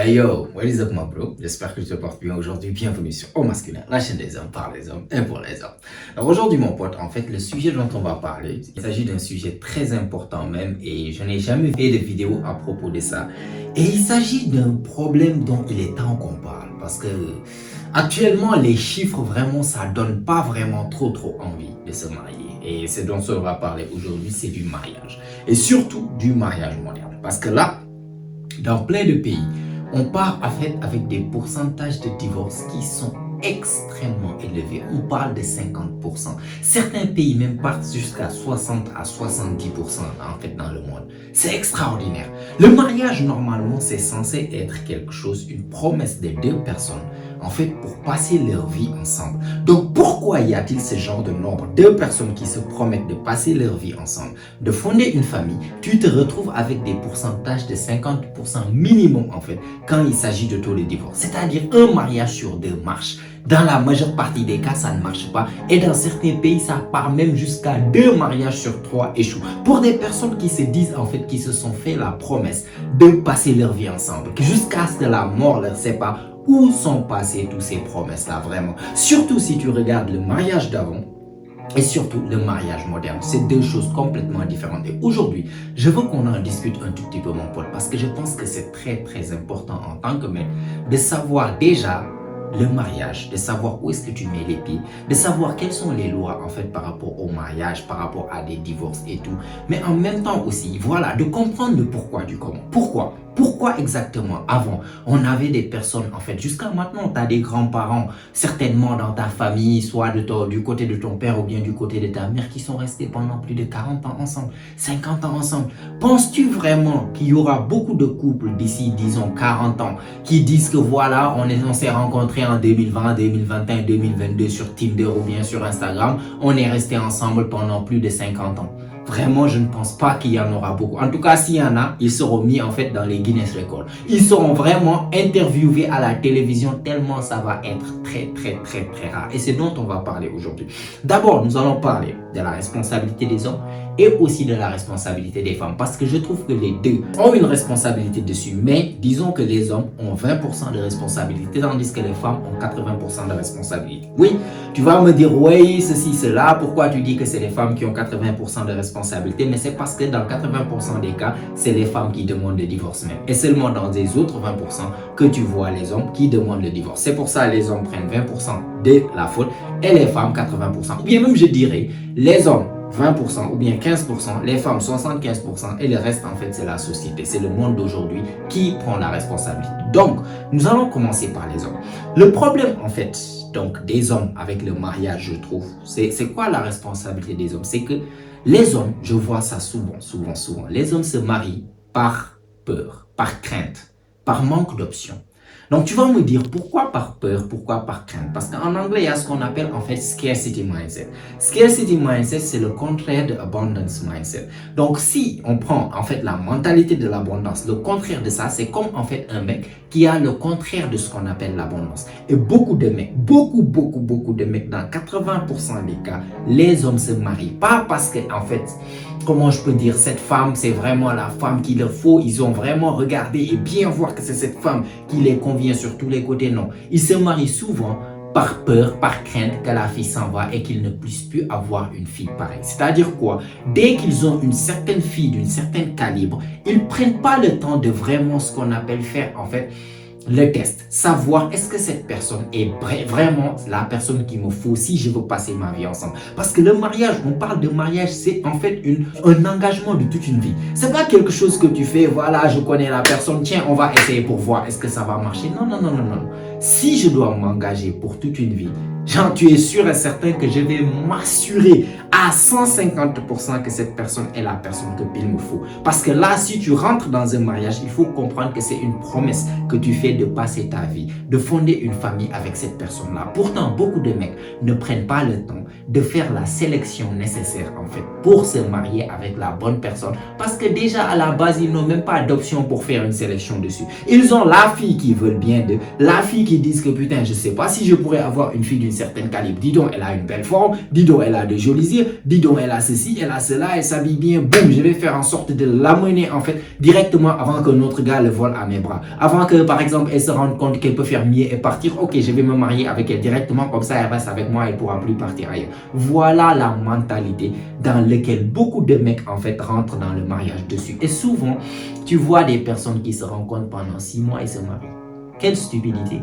Hey yo, what is up my bro? J'espère que tu te portes bien aujourd'hui. Bienvenue sur Au Masculin, la chaîne des hommes par les hommes et pour les hommes. Alors aujourd'hui mon pote, en fait le sujet dont on va parler, il s'agit d'un sujet très important même et je n'ai jamais fait de vidéo à propos de ça. Et il s'agit d'un problème dont il est temps qu'on parle parce que actuellement les chiffres vraiment ça donne pas vraiment trop envie de se marier. Et c'est dont on va parler aujourd'hui, c'est du mariage. Et surtout du mariage moderne. Parce que là, dans plein de pays, on part en fait avec des pourcentages de divorce qui sont extrêmement élevés. On parle de 50%. Certains pays même partent jusqu'à 60 à 70% en fait dans le monde. C'est extraordinaire. Le mariage normalement c'est censé être quelque chose, une promesse de deux personnes en fait pour passer leur vie ensemble. Donc pourquoi y a-t-il ce genre de nombre? Deux personnes qui se promettent de passer leur vie ensemble, de fonder une famille, tu te retrouves avec des pourcentages de 50% minimum en fait quand il s'agit de taux de divorce. C'est-à-dire un mariage sur deux marche. Dans la majeure partie des cas, ça ne marche pas. Et dans certains pays, ça part même jusqu'à 2 mariages sur 3 échouent. Pour des personnes qui se disent, en fait, qui se sont fait la promesse de passer leur vie ensemble, que jusqu'à ce que la mort leur sépare, où sont passées toutes ces promesses-là, vraiment. Surtout si tu regardes le mariage d'avant, et surtout le mariage moderne. C'est deux choses complètement différentes. Et aujourd'hui, je veux qu'on en discute un tout petit peu, mon pote, parce que je pense que c'est très important en tant que mec de savoir déjà le mariage, de savoir où est-ce que tu mets les pieds, de savoir quelles sont les lois en fait par rapport au mariage, par rapport à des divorces et tout. Mais en même temps aussi, voilà, de comprendre le pourquoi du comment. Pourquoi exactement avant, on avait des personnes, en fait, jusqu'à maintenant, tu as des grands-parents, certainement dans ta famille, soit du côté de ton père ou bien du côté de ta mère, qui sont restés pendant plus de 40 ans ensemble, 50 ans ensemble. Penses-tu vraiment qu'il y aura beaucoup de couples d'ici, disons, 40 ans, qui disent que voilà, on s'est rencontrés en 2020, 2021, 2022 sur Tinder ou bien sur Instagram, on est restés ensemble pendant plus de 50 ans? Vraiment, je ne pense pas qu'il y en aura beaucoup. En tout cas, s'il y en a, ils seront mis en fait dans les Guinness Records. Ils seront vraiment interviewés à la télévision tellement ça va être très rare. Et c'est dont on va parler aujourd'hui. D'abord, nous allons parler de la responsabilité des hommes et aussi de la responsabilité des femmes. Parce que je trouve que les deux ont une responsabilité dessus. Mais disons que les hommes ont 20% de responsabilité tandis que les femmes ont 80% de responsabilité. Oui, tu vas me dire, oui, ceci, cela. Pourquoi tu dis que c'est les femmes qui ont 80% de responsabilité? Mais c'est parce que dans 80% des cas, c'est les femmes qui demandent le divorce même. Et seulement dans les autres 20% que tu vois les hommes qui demandent le divorce. C'est pour ça que les hommes prennent 20% de la faute et les femmes 80%. Ou bien même je dirais, les hommes 20% ou bien 15%, les femmes 75% et le reste en fait c'est la société, c'est le monde d'aujourd'hui qui prend la responsabilité. Donc nous allons commencer par les hommes. Le problème en fait donc des hommes avec le mariage, je trouve, c'est quoi la responsabilité des hommes? C'est que les hommes, je vois ça souvent, les hommes se marient par peur, par crainte, par manque d'options. Donc tu vas me dire pourquoi par peur, pourquoi par crainte? Parce qu'en anglais, il y a ce qu'on appelle en fait scarcity mindset. Scarcity mindset, c'est le contraire de abundance mindset. Donc si on prend en fait la mentalité de l'abondance, le contraire de ça, c'est comme en fait un mec qui a le contraire de ce qu'on appelle l'abondance. Et beaucoup de mecs, beaucoup de mecs, dans 80% des cas, les hommes se marient pas parce que en fait, comment je peux dire, cette femme, c'est vraiment la femme qu'il leur faut. Ils ont vraiment regardé et bien voir que c'est cette femme qui les convient sur tous les côtés. Non, ils se marient souvent par peur, par crainte que la fille s'en va et qu'ils ne puissent plus avoir une fille pareille. C'est-à-dire quoi? Dès qu'ils ont une certaine fille d'une certaine calibre, ils ne prennent pas le temps de vraiment ce qu'on appelle faire en fait le test, savoir est-ce que cette personne est vraiment la personne qu'il me faut si je veux passer ma vie ensemble. Parce que le mariage, on parle de mariage, c'est en fait un engagement de toute une vie. C'est pas quelque chose que tu fais, voilà, je connais la personne, tiens, on va essayer pour voir est-ce que ça va marcher. Non. Si je dois m'engager pour toute une vie, genre, tu es sûr et certain que je vais m'assurer à 150% que cette personne est la personne qu'il me faut. Parce que là, si tu rentres dans un mariage, il faut comprendre que c'est une promesse que tu fais de passer ta vie, de fonder une famille avec cette personne-là. Pourtant, beaucoup de mecs ne prennent pas le temps de faire la sélection nécessaire en fait pour se marier avec la bonne personne. Parce que déjà à la base, ils n'ont même pas d'option pour faire une sélection dessus. Ils ont la fille qui veulent bien d'eux, la fille qui disent que putain, je sais pas si je pourrais avoir une fille d'une certaine calibre. Dis donc, elle a une belle forme, dis donc, elle a de jolis yeux, dis donc, elle a ceci, elle a cela, elle s'habille bien, boum, je vais faire en sorte de l'amener en fait directement avant que notre gars le vole à mes bras. Avant que par exemple elle se rende compte qu'elle peut faire mieux et partir, ok, je vais me marier avec elle directement, comme ça elle reste avec moi, elle ne pourra plus partir ailleurs. Voilà la mentalité dans laquelle beaucoup de mecs en fait rentrent dans le mariage dessus. Et souvent, tu vois des personnes qui se rencontrent pendant 6 mois et se marient. Quelle stupidité!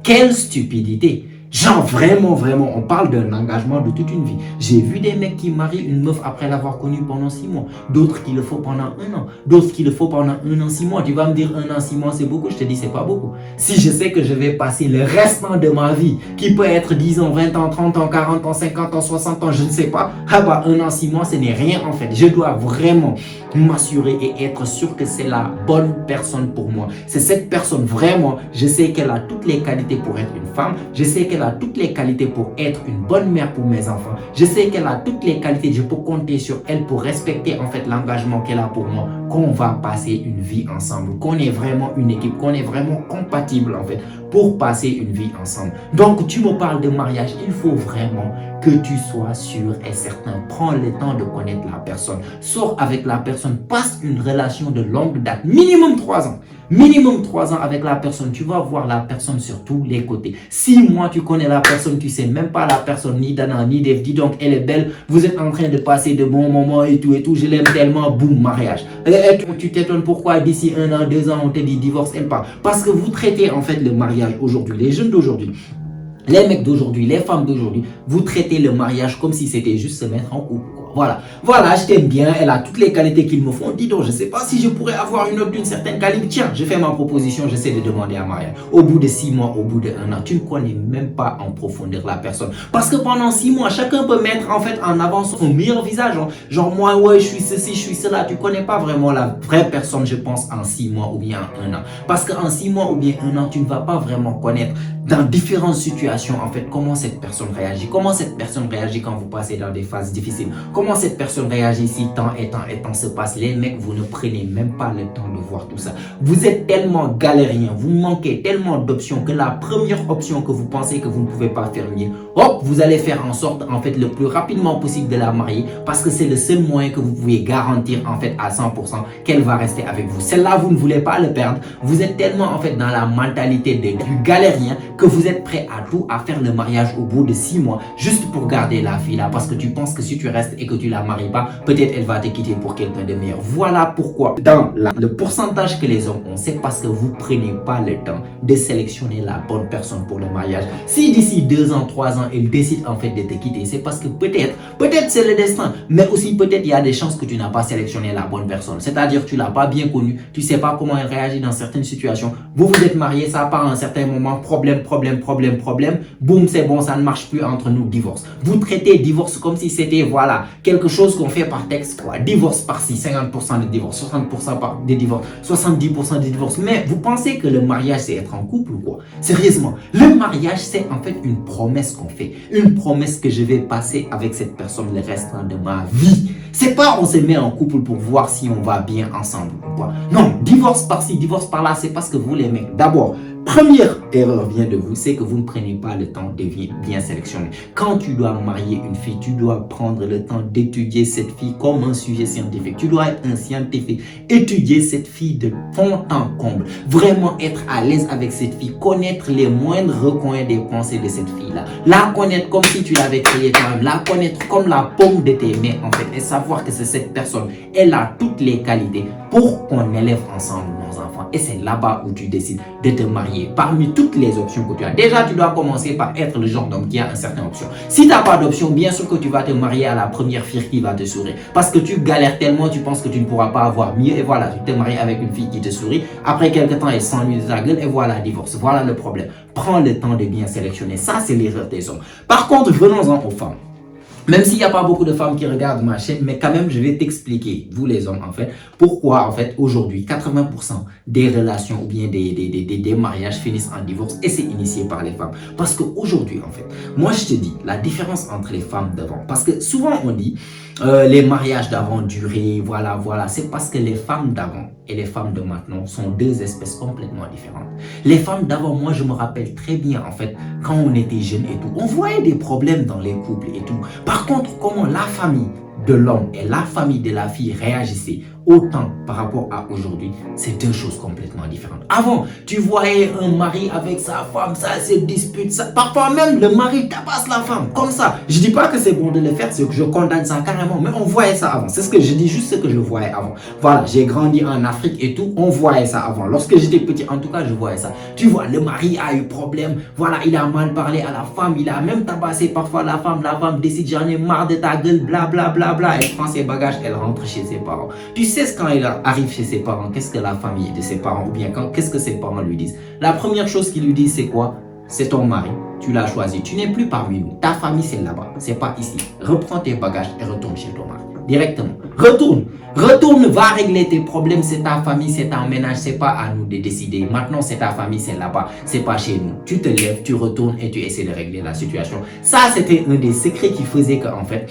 Quelle stupidité! Genre vraiment, on parle d'un engagement de toute une vie. J'ai vu des mecs qui marient une meuf après l'avoir connue pendant 6 mois. D'autres qui le font pendant 1 an. D'autres qui le font pendant 1 an, 6 mois. Tu vas me dire 1 an, 6 mois, c'est beaucoup. Je te dis, c'est pas beaucoup. Si je sais que je vais passer le restant de ma vie, qui peut être 10 ans, 20 ans, 30 ans, 40 ans, 50 ans, 60 ans, je ne sais pas. Ah bah 1 an, 6 mois, ce n'est rien en fait. Je dois vraiment m'assurer et être sûr que c'est la bonne personne pour moi. C'est cette personne vraiment, je sais qu'elle a toutes les qualités pour être une femme. Je sais qu'elle a toutes les qualités pour être une bonne mère pour mes enfants. Je sais qu'elle a toutes les qualités, je peux compter sur elle pour respecter en fait l'engagement qu'elle a pour moi, qu'on va passer une vie ensemble, qu'on est vraiment une équipe, qu'on est vraiment compatible en fait pour passer une vie ensemble. Donc tu me parles de mariage, il faut vraiment que tu sois sûr et certain. Prends le temps de connaître la personne. Sors avec la personne, passe une relation de longue date, minimum 3 ans. Minimum 3 ans avec la personne, tu vas voir la personne sur tous les côtés. 6 mois, tu connais la personne, tu sais même pas la personne, ni Dana, ni Dev, dis donc elle est belle, vous êtes en train de passer de bons moments et tout, je l'aime tellement, boum, mariage. Et tu t'étonnes pourquoi d'ici 1 an, 2 ans, on te dit divorce, elle part. Parce que vous traitez en fait le mariage aujourd'hui, les jeunes d'aujourd'hui, les mecs d'aujourd'hui, les femmes d'aujourd'hui, vous traitez le mariage comme si c'était juste se mettre en couple. Voilà, je t'aime bien, elle a toutes les qualités qu'il me faut. Dis donc, je ne sais pas si je pourrais avoir une autre d'une certaine qualité. Tiens, je fais ma proposition, j'essaie de demander à mariage. Au bout de 6 mois, au bout de 1 an, tu ne connais même pas en profondeur la personne. Parce que pendant 6 mois, chacun peut mettre en fait en avant son meilleur visage. Hein. Genre moi, ouais, je suis ceci, je suis cela. Tu ne connais pas vraiment la vraie personne, je pense, en 6 mois ou bien en 1 an. Parce qu'en 6 mois ou bien 1 an, tu ne vas pas vraiment connaître dans différentes situations, en fait, comment cette personne réagit. Comment cette personne réagit quand vous passez dans des phases difficiles. Comment cette personne réagit si tant et tant se passe. Les mecs, vous ne prenez même pas le temps de voir tout ça. Vous êtes tellement galérien, vous manquez tellement d'options que la première option que vous pensez que vous ne pouvez pas faire mieux, hop, vous allez faire en sorte, en fait, le plus rapidement possible de la marier parce que c'est le seul moyen que vous pouvez garantir, en fait, à 100% qu'elle va rester avec vous. Celle-là, vous ne voulez pas le perdre. Vous êtes tellement, en fait, dans la mentalité du galérien que vous êtes prêt à tout, à faire le mariage au bout de 6 mois juste pour garder la fille là parce que tu penses que si tu restes et que tu la maries pas, peut-être elle va te quitter pour quelqu'un de meilleur. Voilà pourquoi dans le pourcentage que les hommes ont, c'est parce que vous prenez pas le temps de sélectionner la bonne personne pour le mariage. Si d'ici 2 ans, 3 ans, elle décide en fait de te quitter, c'est parce que peut-être c'est le destin, mais aussi peut-être il y a des chances que tu n'as pas sélectionné la bonne personne. C'est-à-dire tu l'as pas bien connue, tu sais pas comment elle réagit dans certaines situations. Vous vous êtes mariés, ça part à un certain moment, problème, boum, c'est bon, ça ne marche plus entre nous, divorce. Vous traitez divorce comme si c'était, voilà, quelque chose qu'on fait par texte, quoi. Divorce par-ci, 50% de divorce, 60% de divorce, 70% de divorce. Mais vous pensez que le mariage, c'est être en couple ou quoi? Sérieusement, le mariage, c'est en fait une promesse qu'on fait. Une promesse que je vais passer avec cette personne le restant de ma vie. C'est pas on se met en couple pour voir si on va bien ensemble ou quoi. Non, divorce par-ci, divorce par-là, c'est parce que vous les mecs, d'abord, première erreur vient de vous, c'est que vous ne prenez pas le temps de bien sélectionner. Quand tu dois marier une fille, tu dois prendre le temps d'étudier cette fille comme un sujet scientifique. Tu dois être un scientifique, étudier cette fille de fond en comble, vraiment être à l'aise avec cette fille, connaître les moindres recoins des pensées de cette fille-là, la connaître comme si tu l'avais créée toi-même, la connaître comme la paume de tes mains en fait, et savoir que c'est cette personne, elle a toutes les qualités pour qu'on élève ensemble nos enfants. Et c'est là-bas où tu décides de te marier. Parmi toutes les options que tu as, déjà tu dois commencer par être le genre d'homme qui a une certaine option. Si tu n'as pas d'option, bien sûr que tu vas te marier à la première fille qui va te sourire. Parce que tu galères tellement, tu penses que tu ne pourras pas avoir mieux. Et voilà, tu te maries avec une fille qui te sourit. Après quelques temps, elle s'ennuie de ta gueule. Et voilà, divorce. Voilà le problème. Prends le temps de bien sélectionner. Ça, c'est l'erreur des hommes. Par contre, venons-en aux femmes. Même s'il n'y a pas beaucoup de femmes qui regardent ma chaîne, mais quand même, je vais t'expliquer, vous les hommes, en fait, pourquoi, en fait, aujourd'hui, 80% des relations ou bien des mariages finissent en divorce et c'est initié par les femmes. Parce qu'aujourd'hui, en fait, moi, je te dis la différence entre les femmes d'avant. Parce que souvent, on dit, les mariages d'avant duraient, voilà, voilà. C'est parce que les femmes d'avant et les femmes de maintenant sont deux espèces complètement différentes. Les femmes d'avant, moi je me rappelle très bien en fait, quand on était jeunes et tout, on voyait des problèmes dans les couples et tout. Par contre, comment la famille de l'homme et la famille de la fille réagissaient autant par rapport à aujourd'hui, c'est deux choses complètement différentes. Avant, tu voyais un mari avec sa femme, ça se dispute, ça. Parfois même le mari tabasse la femme, comme ça. Je dis pas que c'est bon de le faire, c'est que je condamne ça carrément, mais on voyait ça avant. C'est ce que je dis, juste ce que je voyais avant. Voilà, j'ai grandi en Afrique et tout, on voyait ça avant. Lorsque j'étais petit, en tout cas, je voyais ça. Tu vois, le mari a eu problème, voilà, il a mal parlé à la femme, il a même tabassé parfois la femme décide, j'en ai marre de ta gueule, bla bla bla bla, elle prend ses bagages, elle rentre chez ses parents. Tu sais quand il arrive chez ses parents, qu'est-ce que la famille de ses parents, ou bien qu'est-ce que ses parents lui disent? La première chose qu'ils lui disent, c'est quoi? C'est ton mari, tu l'as choisi, tu n'es plus parmi nous, ta famille c'est là-bas, c'est pas ici. Reprends tes bagages et retourne chez ton mari, directement. Retourne, va régler tes problèmes, c'est ta famille, c'est ton ménage, c'est pas à nous de décider. Maintenant c'est ta famille, c'est là-bas, c'est pas chez nous. Tu te lèves, tu retournes et tu essaies de régler la situation. Ça c'était un des secrets qui faisait qu'en fait,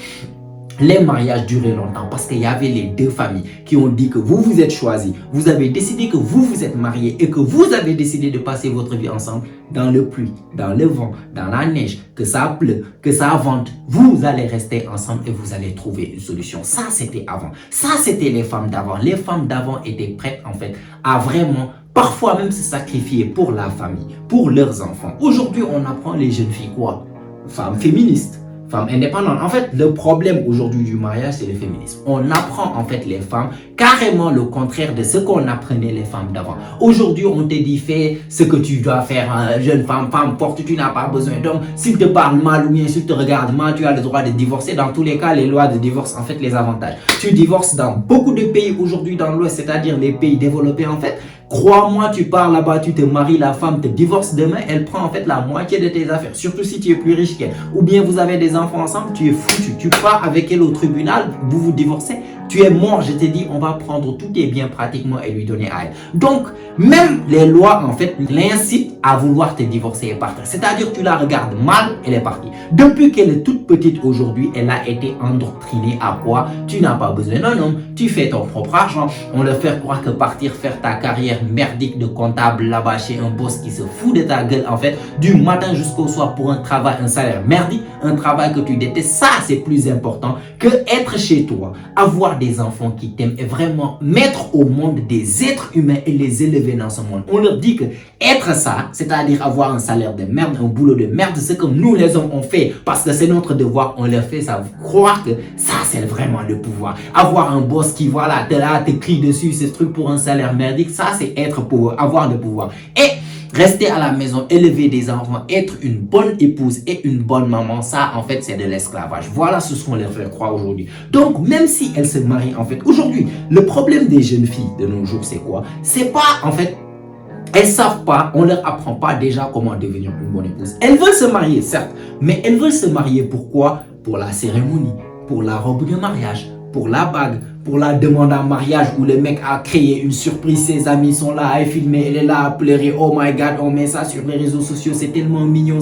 les mariages duraient longtemps parce qu'il y avait les deux familles qui ont dit que vous vous êtes choisis, vous avez décidé que vous vous êtes mariés et que vous avez décidé de passer votre vie ensemble dans le pluie, dans le vent, dans la neige, que ça pleut, que ça vente. Vous allez rester ensemble et vous allez trouver une solution. Ça, c'était avant. Ça, c'était les femmes d'avant. Les femmes d'avant étaient prêtes en fait à vraiment parfois même se sacrifier pour la famille, pour leurs enfants. Aujourd'hui, on apprend les jeunes filles quoi? Femmes féministes. Femmes indépendantes. En fait, le problème aujourd'hui du mariage, c'est le féminisme. On apprend en fait les femmes carrément le contraire de ce qu'on apprenait les femmes d'avant. Aujourd'hui, on te dit fais ce que tu dois faire, hein, jeune femme, femme forte, tu n'as pas besoin d'homme. S'il te parle mal ou bien s'il te regarde mal, tu as le droit de divorcer. Dans tous les cas, les lois de divorce, en fait, les avantages. Tu divorces dans beaucoup de pays aujourd'hui dans l'Ouest, c'est-à-dire les pays développés en fait. Crois-moi, tu pars là-bas, tu te maries, la femme te divorce demain, elle prend en fait la moitié de tes affaires, surtout si tu es plus riche qu'elle. Ou bien vous avez des enfants ensemble, tu es foutu, tu pars avec elle au tribunal, vous vous divorcez, tu es mort, je te dis, on va prendre tous tes biens pratiquement et lui donner à elle. Donc, même les lois en fait l'incitent à vouloir te divorcer et partir. C'est-à-dire tu la regardes mal, elle est partie. Depuis qu'elle est toute petite aujourd'hui, elle a été endoctrinée à quoi? Tu n'as pas besoin d'un homme, tu fais ton propre argent. On leur fait croire que partir faire ta carrière merdique de comptable là-bas chez un boss qui se fout de ta gueule en fait, du matin jusqu'au soir pour un travail, un salaire merdique, un travail que tu détestes, ça c'est plus important que être chez toi, avoir des enfants qui t'aiment et vraiment mettre au monde des êtres humains et les élever dans ce monde. On leur dit que être ça, c'est-à-dire avoir un salaire de merde, un boulot de merde, c'est comme nous les hommes on fait parce que c'est notre devoir, on leur fait ça, croire que ça c'est vraiment le pouvoir. Avoir un boss qui voilà, te crie dessus, ce truc pour un salaire merdique, ça c'est être pour avoir le pouvoir. Et rester à la maison, élever des enfants, être une bonne épouse et une bonne maman, ça en fait c'est de l'esclavage. Voilà ce qu'on leur fait croire aujourd'hui. Donc même si elles se marient en fait, aujourd'hui, le problème des jeunes filles de nos jours c'est quoi? C'est pas en fait, elles savent pas, on leur apprend pas déjà comment devenir une bonne épouse. Elles veulent se marier certes, mais elles veulent se marier pourquoi? Pour la cérémonie, pour la robe de mariage, pour la bague, pour la demande en mariage où le mec a créé une surprise, ses amis sont là à filmer, elle est là à pleurer, oh my god, on met ça sur les réseaux sociaux, c'est tellement mignon,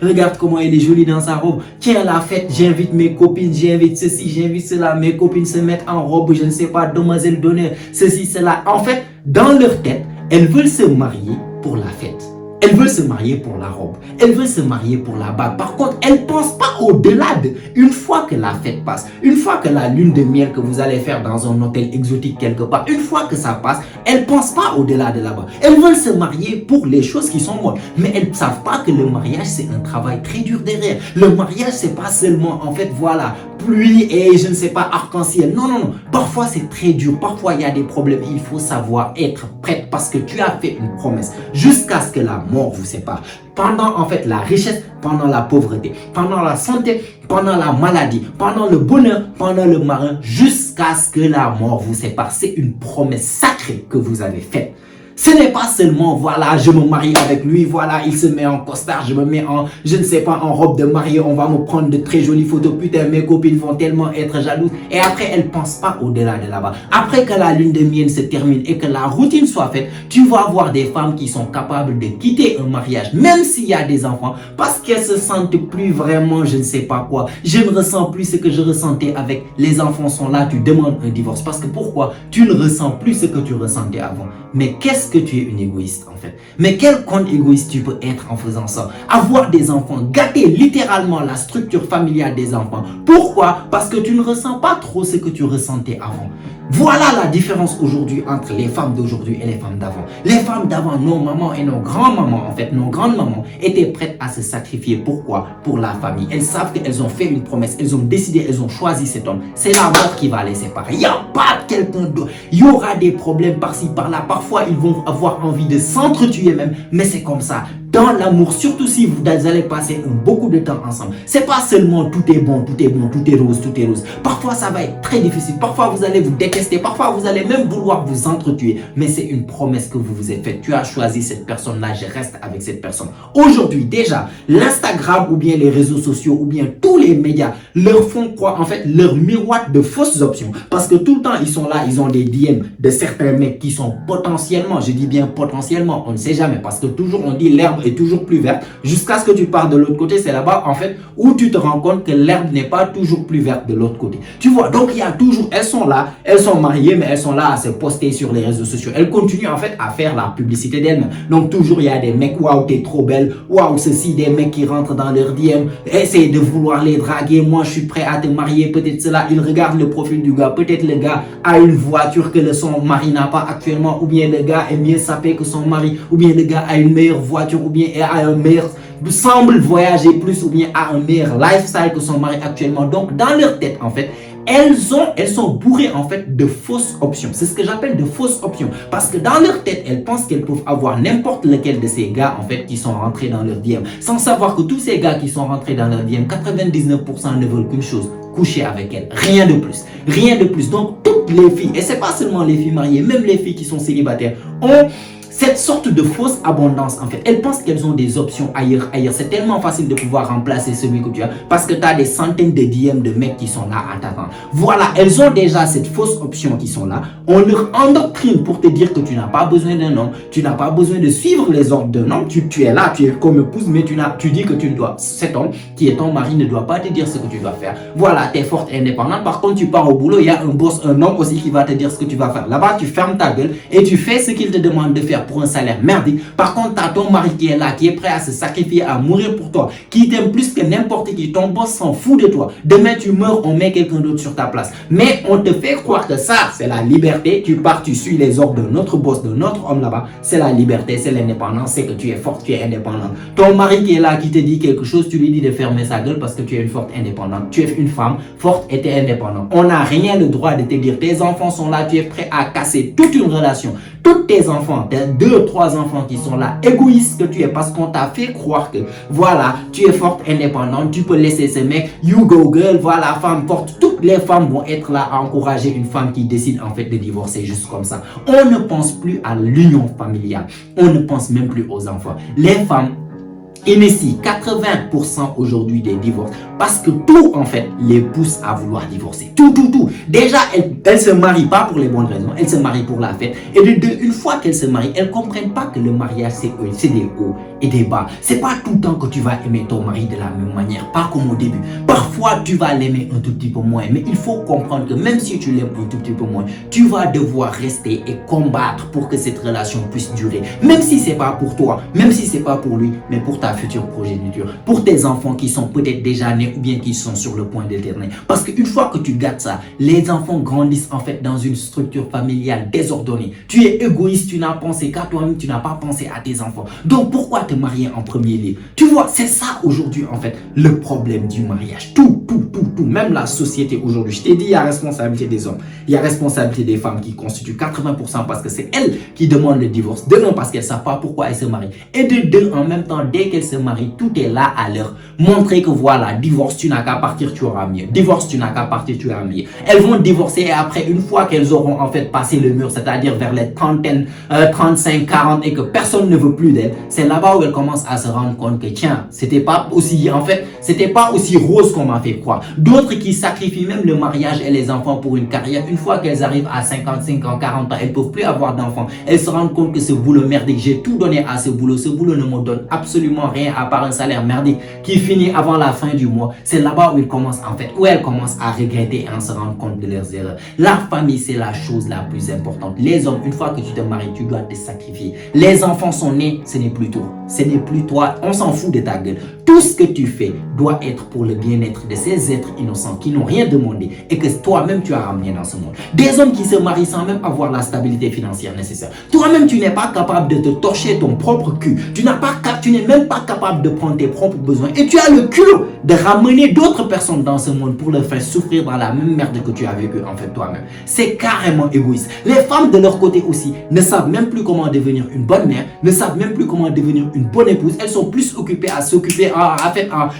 regarde comment elle est jolie dans sa robe, tiens la fête, j'invite mes copines, j'invite ceci, j'invite cela, mes copines se mettent en robe, je ne sais pas, demoiselle d'honneur, ceci, cela. En fait, dans leur tête, elles veulent se marier pour la fête. Elles veulent se marier pour la robe. Elles veulent se marier pour la bague. Par contre, elles ne pensent pas au-delà de... Une fois que la fête passe, une fois que la lune de miel que vous allez faire dans un hôtel exotique quelque part, une fois que ça passe, elles ne pensent pas au-delà de là-bas. Elles veulent se marier pour les choses qui sont bonnes. Mais elles ne savent pas que le mariage, c'est un travail très dur derrière. Le mariage, c'est pas seulement, en fait, voilà, pluie et je ne sais pas, arc-en-ciel. Non, non, non. Parfois, c'est très dur. Parfois, il y a des problèmes. Il faut savoir être prête parce que tu as fait une promesse jusqu'à ce que la mort vous sépare. Pendant en fait la richesse, pendant la pauvreté, pendant la santé, pendant la maladie, pendant le bonheur, pendant le malheur, jusqu'à ce que la mort vous sépare. C'est une promesse sacrée que vous avez faite. Ce n'est pas seulement, voilà, je me marie avec lui, voilà, il se met en costard, je me mets en, je ne sais pas, en robe de mariée, on va me prendre de très jolies photos, putain, mes copines vont tellement être jalouses. Et après, elles ne pensent pas au-delà de là-bas. Après que la lune de miel se termine et que la routine soit faite, tu vas avoir des femmes qui sont capables de quitter un mariage, même s'il y a des enfants, parce qu'elles se sentent plus vraiment, je ne sais pas quoi. Je ne ressens plus ce que je ressentais avec les enfants sont là, tu demandes un divorce. Parce que pourquoi? Tu ne ressens plus ce que tu ressentais avant. Mais qu'est-ce que tu es une égoïste en fait? Mais quel con égoïste tu peux être en faisant ça? Avoir des enfants, gâter littéralement la structure familiale des enfants. Pourquoi? Parce que tu ne ressens pas trop ce que tu ressentais avant. Voilà la différence aujourd'hui entre les femmes d'aujourd'hui et les femmes d'avant. Les femmes d'avant, nos mamans et nos grands-mamans, en fait, nos grandes-mamans, étaient prêtes à se sacrifier. Pourquoi? Pour la famille. Elles savent qu'elles ont fait une promesse, elles ont décidé, elles ont choisi cet homme. C'est la mort qui va les séparer. Il n'y a pas quelqu'un d'autre. Il y aura des problèmes par-ci, par-là. Parfois, ils vont avoir envie de s'entretuer même, mais c'est comme ça. Dans l'amour, surtout si vous allez passer beaucoup de temps ensemble, c'est pas seulement tout est bon, tout est bon, tout est rose, tout est rose. Parfois, ça va être très difficile. Parfois, vous allez vous détester. Parfois, vous allez même vouloir vous entretuer. Mais c'est une promesse que vous vous êtes faite. Tu as choisi cette personne-là, je reste avec cette personne. Aujourd'hui, déjà, l'Instagram ou bien les réseaux sociaux ou bien tous les médias leur font croire, en fait, leur miroitent de fausses options. Parce que tout le temps, ils sont là, ils ont des DM de certains mecs qui sont potentiellement, je dis bien potentiellement, on ne sait jamais. Parce que toujours, on dit l'herbe est toujours plus verte jusqu'à ce que tu pars de l'autre côté. C'est là-bas en fait où tu te rends compte que l'herbe n'est pas toujours plus verte de l'autre côté. Tu vois, donc il y a toujours, elles sont là, elles sont mariées, mais elles sont là à se poster sur les réseaux sociaux. Elles continuent en fait à faire la publicité d'elles-mêmes. Donc toujours il y a des mecs, waouh t'es trop belle, waouh ceci, des mecs qui rentrent dans leur DM, essayent de vouloir les draguer. Moi je suis prêt à te marier, peut-être cela. Ils regardent le profil du gars, peut-être le gars a une voiture que son mari n'a pas actuellement, ou bien le gars est mieux sapé que son mari, ou bien le gars a une meilleure voiture, ou bien a un meilleur, semble voyager plus, ou bien a un meilleur lifestyle que son mari actuellement. Donc dans leur tête en fait, elles sont bourrées en fait de fausses options. C'est ce que j'appelle de fausses options. Parce que dans leur tête, elles pensent qu'elles peuvent avoir n'importe lequel de ces gars en fait qui sont rentrés dans leur DM. Sans savoir que tous ces gars qui sont rentrés dans leur DM, 99% ne veulent qu'une chose: coucher avec elles. Rien de plus. Rien de plus. Donc toutes les filles, et c'est pas seulement les filles mariées, même les filles qui sont célibataires, ont cette sorte de fausse abondance en fait. Elles pensent qu'elles ont des options ailleurs. C'est tellement facile de pouvoir remplacer celui que tu as parce que tu as des centaines de DM de mecs qui sont là à t'attendre. Voilà, elles ont déjà cette fausse option qui sont là. On leur endoctrine pour te dire que tu n'as pas besoin d'un homme, tu n'as pas besoin de suivre les ordres d'un homme. Tu es là, tu es comme épouse, mais tu dis que tu ne dois, cet homme qui est ton mari ne doit pas te dire ce que tu dois faire. Voilà, tu es forte et indépendante. Par contre, tu pars au boulot, il y a un boss, un homme aussi qui va te dire ce que tu vas faire. Là-bas, tu fermes ta gueule et tu fais ce qu'il te demande de faire pour un salaire merdique. Par contre, tu as ton mari qui est là, qui est prêt à se sacrifier, à mourir pour toi, qui t'aime plus que n'importe qui. Ton boss s'en fout de toi. Demain, tu meurs, on met quelqu'un d'autre sur ta place. Mais on te fait croire que ça, c'est la liberté. Tu pars, tu suis les ordres de notre boss, de notre homme là-bas. C'est la liberté, c'est l'indépendance, c'est que tu es forte, tu es indépendante. Ton mari qui est là, qui te dit quelque chose, tu lui dis de fermer sa gueule parce que tu es une forte indépendante. Tu es une femme forte et tu es indépendante. On n'a rien le droit de te dire. Tes enfants sont là, tu es prêt à casser toute une relation. Tous tes enfants, tes 2-3 enfants qui sont là, égoïste que tu es parce qu'on t'a fait croire que voilà, tu es forte, indépendante, tu peux laisser ce mec, you go girl, voilà, femme forte. Toutes les femmes vont être là à encourager une femme qui décide en fait de divorcer juste comme ça. On ne pense plus à l'union familiale, on ne pense même plus aux enfants. Les femmes initient 80% aujourd'hui des divorces parce que tout en fait les pousse à vouloir divorcer. Tout. Déjà, elles se marient pas pour les bonnes raisons, elles se marient pour la fête. Et une fois qu'elles se marient, elles comprennent pas que le mariage c'est des hauts et des bas. C'est pas tout le temps que tu vas aimer ton mari de la même manière, pas comme au début. Parfois tu vas l'aimer un tout petit peu moins, mais il faut comprendre que même si tu l'aimes un tout petit peu moins, tu vas devoir rester et combattre pour que cette relation puisse durer. Même si c'est pas pour toi, même si c'est pas pour lui, mais pour ta future progéniture, pour tes enfants qui sont peut-être déjà nés ou bien qui sont sur le point d'être nés. Parce qu'une fois que tu gâtes ça, les enfants grandissent en fait dans une structure familiale désordonnée. Tu es égoïste, tu n'as pensé qu'à toi-même, tu n'as pas pensé à tes enfants. Donc pourquoi te marier en premier lieu? Tu vois, c'est ça aujourd'hui en fait le problème du mariage. Tout. Même la société aujourd'hui. Je t'ai dit, il y a responsabilité des hommes, il y a responsabilité des femmes qui constituent 80% parce que c'est elles qui demandent le divorce. De un, parce qu'elles ne savent pas pourquoi elles se marient. Et de deux, en même temps, dès qu'elles qu'elles se marient, tout est là à leur montrer que voilà, divorce, tu n'as qu'à partir, tu auras mieux. Divorce, tu n'as qu'à partir, tu auras mieux. Elles vont divorcer et après, une fois qu'elles auront en fait passé le mur, c'est-à-dire vers les trentaines, 35, 40 et que personne ne veut plus d'elles, c'est là-bas où elles commencent à se rendre compte que tiens, c'était pas aussi rose qu'on m'a fait croire. D'autres qui sacrifient même le mariage et les enfants pour une carrière, une fois qu'elles arrivent à 55 ans, 40 ans, elles ne peuvent plus avoir d'enfants. Elles se rendent compte que ce boulot merdique, j'ai tout donné à ce boulot ne me donne absolument rien à part un salaire merdique qui finit avant la fin du mois. C'est là-bas où elles commencent à regretter et à se rendre compte de leurs erreurs. La famille, c'est la chose la plus importante. Les hommes, une fois que tu te maries, tu dois te sacrifier. Les enfants sont nés, ce n'est plus toi. Ce n'est plus toi, on s'en fout de ta gueule. Tout ce que tu fais doit être pour le bien-être de ces êtres innocents qui n'ont rien demandé et que toi-même tu as ramené dans ce monde. Des hommes qui se marient sans même avoir la stabilité financière nécessaire. Toi-même, tu n'es pas capable de te torcher ton propre cul. Tu n'es même pas capable de prendre tes propres besoins et tu as le culot de ramener d'autres personnes dans ce monde pour leur faire souffrir dans la même merde que tu as vécu en fait toi-même. C'est carrément égoïste. Les femmes de leur côté aussi ne savent même plus comment devenir une bonne mère, ne savent même plus comment devenir une bonne épouse. Elles sont plus occupées à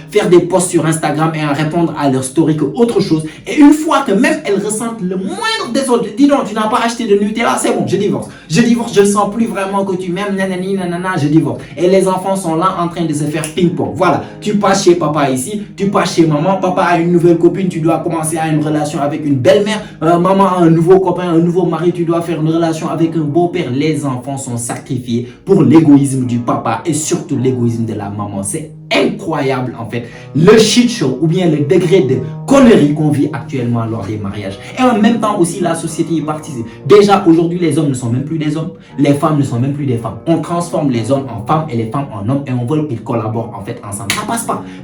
faire des posts sur Instagram et à répondre à leurs stories que autre chose. Et une fois que même elles ressentent le moindre désordre, dis donc, tu n'as pas acheté de Nutella, c'est bon, je divorce. Je divorce, je ne sens plus vraiment que tu m'aimes, nanani, nanana, je divorce. Et les enfants sont là en train de se faire ping-pong. Voilà, tu passes chez papa ici, tu passes chez maman, papa a une nouvelle copine, tu dois commencer à une relation avec une belle-mère, maman a un nouveau copain, un nouveau mari, tu dois faire une relation avec un beau-père. Les enfants sont sacrifiés pour l'égoïsme du papa et surtout l'égoïsme de la maman. C'est incroyable en fait le shit show ou bien le degré de conneries qu'on vit actuellement lors des mariages. Et en même temps aussi la société est participe. Déjà aujourd'hui les hommes ne sont même plus des hommes, les femmes ne sont même plus des femmes. On transforme les hommes en femmes et les femmes en hommes et on veut qu'ils collaborent en fait ensemble.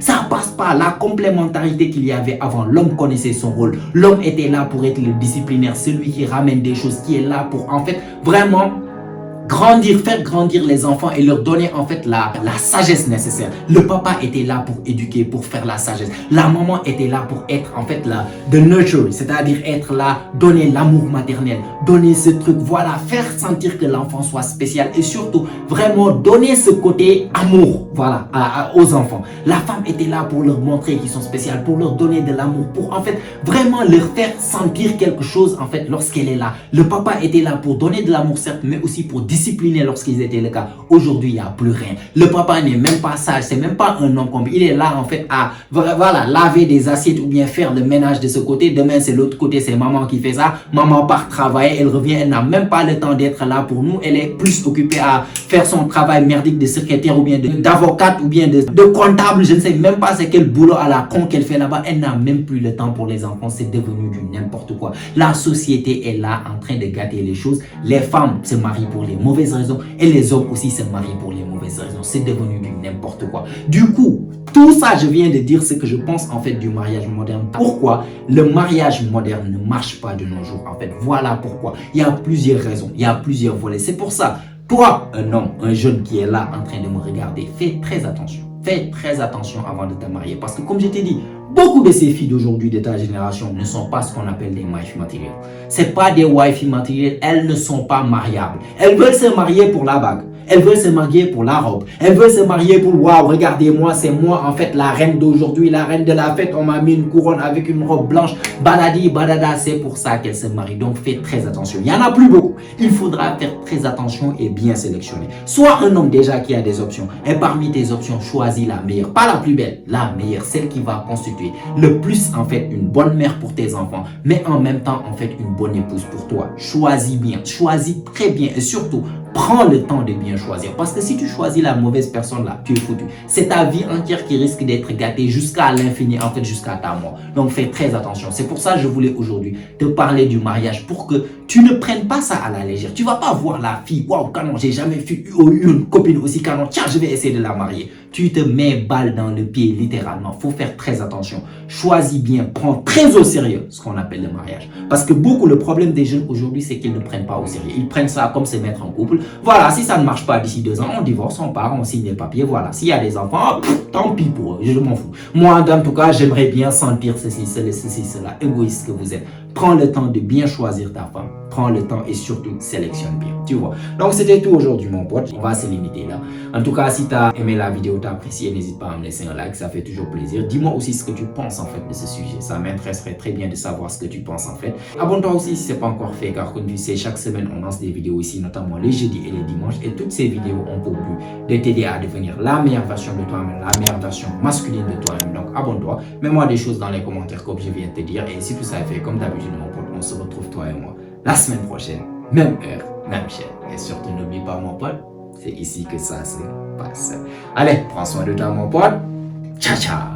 Ça passe pas. La complémentarité qu'il y avait avant, l'homme connaissait son rôle. L'homme était là pour être le disciplinaire, celui qui ramène des choses, qui est là pour en fait vraiment faire grandir les enfants et leur donner en fait la sagesse nécessaire. Le papa était là pour éduquer, pour faire la sagesse. La maman était là pour être en fait là, the nurture, c'est-à-dire être là, donner l'amour maternel, donner ce truc, voilà, faire sentir que l'enfant soit spécial et surtout vraiment donner ce côté amour, voilà, aux enfants. La femme était là pour leur montrer qu'ils sont spéciaux, pour leur donner de l'amour, pour en fait vraiment leur faire sentir quelque chose en fait lorsqu'elle est là. Le papa était là pour donner de l'amour certes, mais aussi pour discipliner lorsqu'ils étaient le cas. Aujourd'hui, il n'y a plus rien. Le papa n'est même pas sage, c'est même pas un homme comme il est là en fait à voilà, laver des assiettes ou bien faire le ménage de ce côté. Demain, c'est l'autre côté, c'est maman qui fait ça. Maman part travailler, elle revient, elle n'a même pas le temps d'être là pour nous. Elle est plus occupée à faire son travail merdique de secrétaire ou bien d'avocate ou bien de comptable. Je ne sais même pas c'est quel boulot à la con qu'elle fait là-bas. Elle n'a même plus le temps pour les enfants. C'est devenu du n'importe quoi. La société est là en train de gâter les choses. Les femmes se marient pour les mauvaises raisons et les hommes aussi se marient pour les mauvaises raisons. C'est devenu du n'importe quoi. Du coup, tout ça, je viens de dire ce que je pense en fait du mariage moderne. Pourquoi le mariage moderne ne marche pas de nos jours en fait. Voilà pourquoi. Il y a plusieurs raisons, il y a plusieurs volets. C'est pour ça, toi, un homme, un jeune qui est là en train de me regarder, fais très attention. Fais très attention avant de te marier parce que comme je t'ai dit, beaucoup de ces filles d'aujourd'hui de ta génération ne sont pas ce qu'on appelle des wife material. C'est pas des wife material, elles ne sont pas mariables. Elles veulent se marier pour la bague. Elles veulent se marier pour la robe. Elles veulent se marier pour waouh, regardez-moi, c'est moi en fait la reine d'aujourd'hui, la reine de la fête. On m'a mis une couronne avec une robe blanche. Badadi, badada, c'est pour ça qu'elles se marient. Donc fais très attention. Il n'y en a plus beaucoup. Il faudra faire très attention et bien sélectionner. Sois un homme déjà qui a des options. Et parmi tes options, choisis la meilleure. Pas la plus belle, la meilleure. Celle qui va constituer le plus en fait une bonne mère pour tes enfants. Mais en même temps en fait une bonne épouse pour toi. Choisis bien. Choisis très bien. Et surtout, prends le temps de bien choisir. Parce que si tu choisis la mauvaise personne là, tu es foutu. C'est ta vie entière qui risque d'être gâtée jusqu'à l'infini, en fait jusqu'à ta mort. Donc fais très attention. C'est pour ça que je voulais aujourd'hui te parler du mariage pour que tu ne prennes pas ça à la légère. Tu vas pas voir la fille, waouh, canon, j'ai jamais eu une copine aussi canon, tiens, je vais essayer de la marier. Tu te mets balle dans le pied, littéralement. Faut faire très attention. Choisis bien, prends très au sérieux ce qu'on appelle le mariage. Parce que le problème des jeunes aujourd'hui, c'est qu'ils ne prennent pas au sérieux. Ils prennent ça comme se mettre en couple. Voilà, si ça ne marche pas d'ici 2 ans, on divorce, on part, on signe les papiers. Voilà, s'il y a des enfants, tant pis pour eux, je m'en fous. Moi, en tout cas, j'aimerais bien sentir ceci, cela, égoïste que vous êtes. Prends le temps de bien choisir ta femme. Prends le temps et surtout sélectionne bien. Tu vois. Donc c'était tout aujourd'hui mon pote. On va se limiter là. En tout cas, si tu as aimé la vidéo, tu as apprécié, n'hésite pas à me laisser un like. Ça fait toujours plaisir. Dis-moi aussi ce que tu penses en fait de ce sujet. Ça m'intéresserait très bien de savoir ce que tu penses en fait. Abonne-toi aussi si ce n'est pas encore fait car comme tu sais, chaque semaine on lance des vidéos ici, notamment les jeudis et les dimanches. Et toutes ces vidéos ont pour but de t'aider à devenir la meilleure version de toi-même, la meilleure version masculine de toi-même. Donc abonne-toi. Mets-moi des choses dans les commentaires comme je viens de te dire. Et si tout ça est fait, comme d'habitude mon pote, on se retrouve toi et moi la semaine prochaine. Même heure, même chaîne. Et surtout n'oublie pas mon pote, c'est ici que ça se passe. Allez, prends soin de toi mon pote. Ciao ciao.